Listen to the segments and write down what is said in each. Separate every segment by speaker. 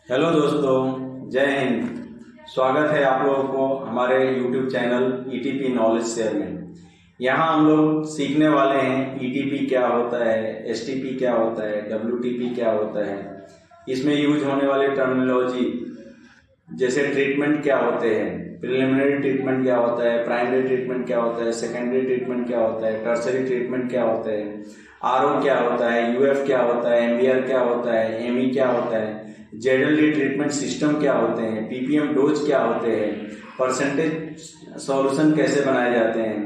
Speaker 1: Hello दोस्तों, जय हिंद। स्वागत है आप लोगों को हमारे YouTube channel ETP knowledge share में। यहाँ हम लोग सीखने वाले हैं ईटीपी क्या होता है, एसटीपी क्या होता है, डब्ल्यूटीपी क्या होता है। इसमें यूज होने वाले टर्मिनोलॉजी जैसे ट्रीटमेंट क्या होते हैं, प्रिलिमिनरी ट्रीटमेंट क्या होता है, प्राइमरी ट्रीटमेंट क्या होता है, सेकेंडरी ट्रीटमेंट क्या होता है, टर्सरी ट्रीटमेंट क्या होता है, आरओ क्या होता है, यूएफ क्या होता है, एमबीआर क्या होता है, एमई क्या होता है, जेडएलडी ट्रीटमेंट सिस्टम क्या होते हैं, पीपीएम डोज क्या होते हैं, परसेंटेज सॉल्यूशन कैसे बनाए जाते हैं,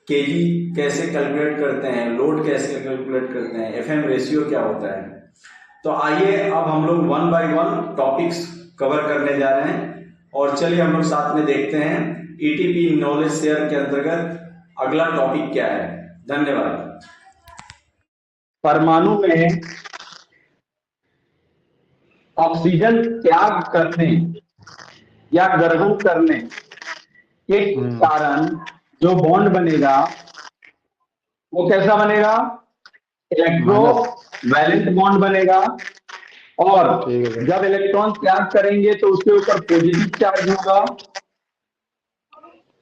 Speaker 1: केजी कैसे कैलकुलेट करते हैं, लोड कैसे कैलकुलेट करते हैं, एफएम रेशियो क्या होता है। तो आइए अब हम लोग one by one topics cover करने जा रहे हैं और चलिए हम लोग साथ में देखते हैं ईटीपी नॉलेज शेयर के अंतर्गत अगला टॉपिक क्या है। धन्यवाद।
Speaker 2: परमाणु में ऑक्सीजन त्याग करने या ग्रहण करने के कारण जो बॉन्ड बनेगा वो कैसा बनेगा? इलेक्ट्रो वैलेंट बॉन्ड बनेगा। और जब इलेक्ट्रॉन त्याग करेंगे तो उसके ऊपर पॉजिटिव चार्ज होगा,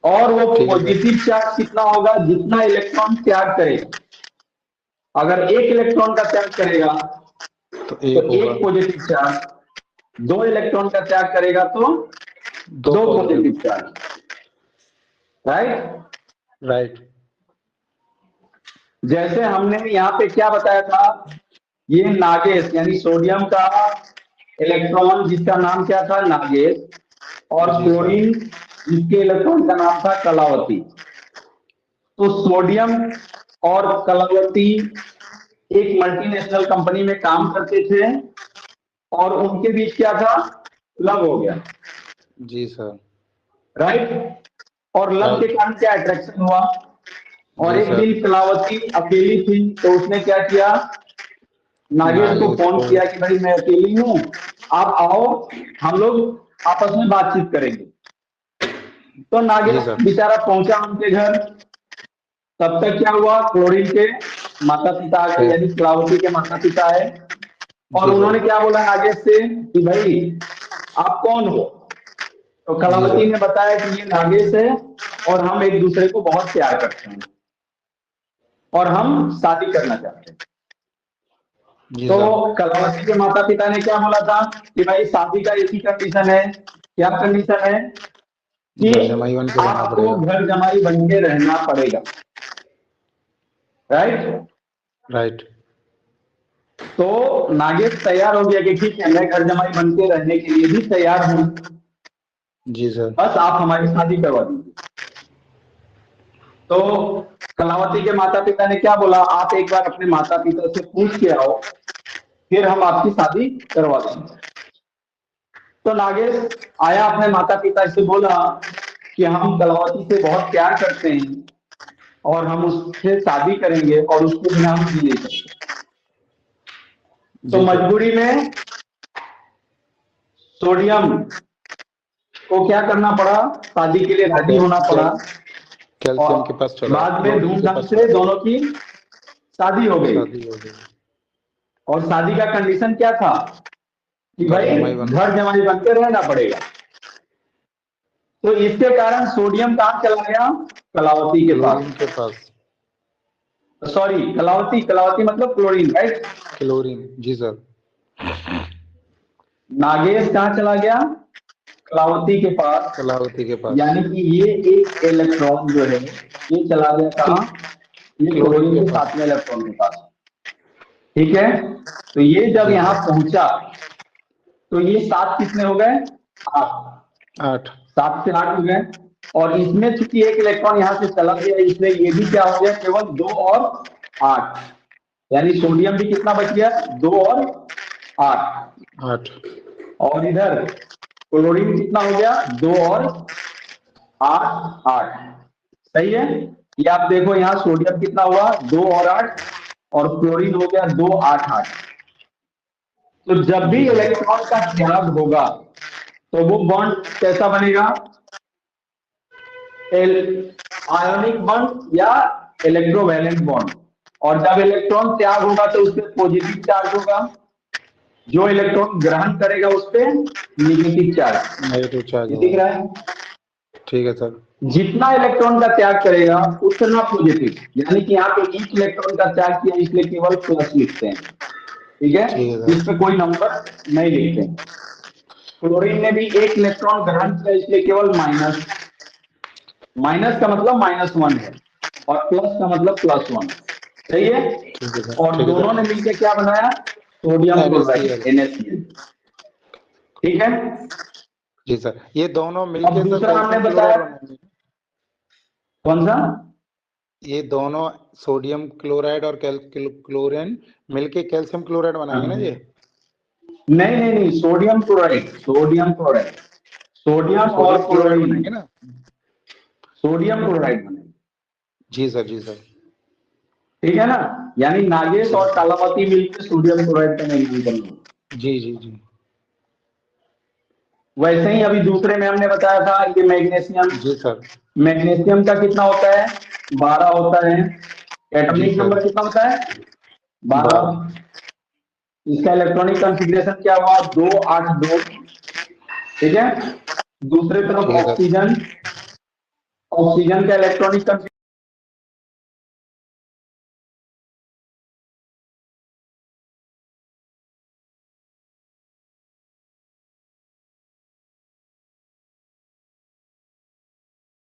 Speaker 2: और वो पॉजिटिव चार्ज कितना होगा? जितना इलेक्ट्रॉन त्याग करेगा। अगर एक इलेक्ट्रॉन का त्याग करेगा तो एक पॉजिटिव चार्ज, दो इलेक्ट्रॉन का त्याग करेगा तो दो पॉजिटिव चार्ज। राइट। जैसे हमने यहाँ पे क्या बताया था, ये नागेश यानी सोडियम का इलेक्ट्रॉन जिसका नाम क्या था? नागेश। और क्लोरीन जिसके इलेक्ट्रॉन का नाम था कलावती। तो सोडियम और कलावती एक मल्टीनेशनल कंपनी में काम करते थे और उनके बीच क्या था? लव हो गया।
Speaker 3: जी सर।
Speaker 2: राइट। और लव के कारण क्या अट्रैक्शन हुआ? और एक दिन कलावती अकेली थी तो उसने क्या किया? नागेश को फोन किया कि भाई मैं अकेली हूँ, आप आओ, हम लोग आपस में बातचीत करेंगे। तो नागेश बेचारा पहुंचा उनके घर। तब तक क्या हुआ? क्लोरीन के माता पिता आ गए, यानी कलावती के माता पिता है। और उन्होंने क्या बोला नागेश से कि भाई आप कौन हो? तो कलावती ने बताया कि ये नागेश है और हम एक दूसरे को बहुत प्यार करते हैं और हम शादी करना चाहते हैं। तो कलावती के माता पिता ने क्या बोला था कि भाई शादी का एक ही कंडीशन है। क्या कंडीशन है? कि आपको घर जमाई बन के रहना पड़ेगा। राइट। तो नागेश तैयार हो गया कि ठीक है, मैं घर जमाई बन के रहने के लिए भी तैयार हूं।
Speaker 3: जी सर।
Speaker 2: बस आप हमारी शादी करवा दीजिए। तो कलावती के माता पिता ने क्या बोला? आप एक बार अपने माता पिता से पूछ के आओ, फिर हम आपकी शादी करवा देंगे। तो नागेश आया, अपने माता पिता से बोला कि हम कलावती से बहुत प्यार करते हैं और हम उससे शादी करेंगे और उसके बिना हम जी नहीं सकते। तो मजबूरी में सोडियम को क्या करना पड़ा? शादी के लिए राजी होना पड़ा।
Speaker 3: कैल्शियम के पास चला,
Speaker 2: बाद में धूमधाम से दोनों की शादी हो गई। और शादी का कंडीशन क्या था? कि भाई घर जमाई बनकर रहना पड़ेगा। तो इसके कारण सोडियम कहां चला गया? कलावती के पास। सॉरी, कलावती मतलब क्लोरीन। Right,
Speaker 3: chlorine. जी सर।
Speaker 2: नागेश कहां चला गया? कलावती के पास। यानी कि ये एक इलेक्ट्रॉन जो है ये चला गया कहां? ये क्लोरीन के सातवें इलेक्ट्रॉन के पास। ठीक है। तो ये जब यहां पहुंचा तो ये 7 कितने हो गए? 8। 7 से 8 हो गए। और इसमें चूंकि एक इलेक्ट्रॉन यहां से चला गया, इसलिए ये भी क्या हो गया? केवल 2 और 8। यानी सोडियम भी कितना बच गया? 2 और 8। और इधर क्लोरीन कितना हो गया? 2 और 8 8। सही है। ये आप देखो, यहाँ सोडियम कितना हुआ? 2 और 8, और क्लोरीन हो गया 2 8 8। तो जब भी इलेक्ट्रॉन का त्याग होगा तो वो बॉन्ड कैसा बनेगा? आयोनिक बॉन्ड या इलेक्ट्रोवैलेंट बॉन्ड। और जब इलेक्ट्रॉन त्याग होगा तो उसमें पॉजिटिव चार्ज होगा। जो इलेक्ट्रॉन ग्रहण करेगा उस पे नेगेटिव चार्ज,
Speaker 3: नेगेटिव चार्ज
Speaker 2: दिख रहा है।
Speaker 3: ठीक है सर।
Speaker 2: जितना इलेक्ट्रॉन का त्याग करेगा उतना पॉजिटिव, यानी कि यहाँ पे ईच इलेक्ट्रॉन का त्याग किया इसलिए केवल प्लस लिखते हैं, ठीक है,
Speaker 3: ठीक है सर।
Speaker 2: इस पे कोई नंबर नहीं लिखते हैं। क्लोरीन ने भी एक इलेक्ट्रॉन ग्रहण किया इसलिए केवल माइनस, माइनस का मतलब -1 है और प्लस का मतलब +1, सही है।
Speaker 3: ठीक है सर।
Speaker 2: और
Speaker 3: ठीक है
Speaker 2: दोनों
Speaker 3: सर।
Speaker 2: ने मिलकर क्या बनाया, सोडियम क्लोराइड
Speaker 3: NaCl।
Speaker 2: NaCl, ठीक है।
Speaker 3: जी सर, ये दोनों
Speaker 2: अब
Speaker 3: मिलके सर
Speaker 2: दूसरा हमने
Speaker 3: कैल्शियम
Speaker 2: बताया,
Speaker 3: क्लोराइड बनाएंगे।
Speaker 2: कौन सा,
Speaker 3: ये दोनों सोडियम क्लोराइड और क्लोरीन मिलके कैल्शियम क्लोराइड बनाएंगे ना ये।
Speaker 2: नहीं नहीं नहीं, sodium chloride, sodium chloride, sodium और
Speaker 3: सोडियम क्लोराइड
Speaker 2: क्लोरीन,
Speaker 3: बनाएंगे ना।
Speaker 2: सोडियम क्लोराइड बने,
Speaker 3: जी सर। जी सर।
Speaker 2: ठीक है ना। यानी नागेश
Speaker 3: जी
Speaker 2: और कालावती मिलकर सोडियम क्लोराइड का निर्माण करना।
Speaker 3: जी जी जी।
Speaker 2: वैसे ही अभी दूसरे में हमने बताया था ये मैग्नीशियम,
Speaker 3: जी सर।
Speaker 2: मैग्नीशियम का कितना होता है, 12 होता है।
Speaker 3: जी
Speaker 2: एटॉमिक
Speaker 3: सर।
Speaker 2: नंबर कितना होता है, 12।
Speaker 3: 12।
Speaker 2: इसका इलेक्ट्रॉनिक कॉन्फ़िगरेशन क्या हुआ, 2 8 2, ठीक है। दूसरी तरफ
Speaker 3: ठीक है सर।
Speaker 2: ऑक्सीजन, ऑक्सीजन का इलेक्ट्रॉनिक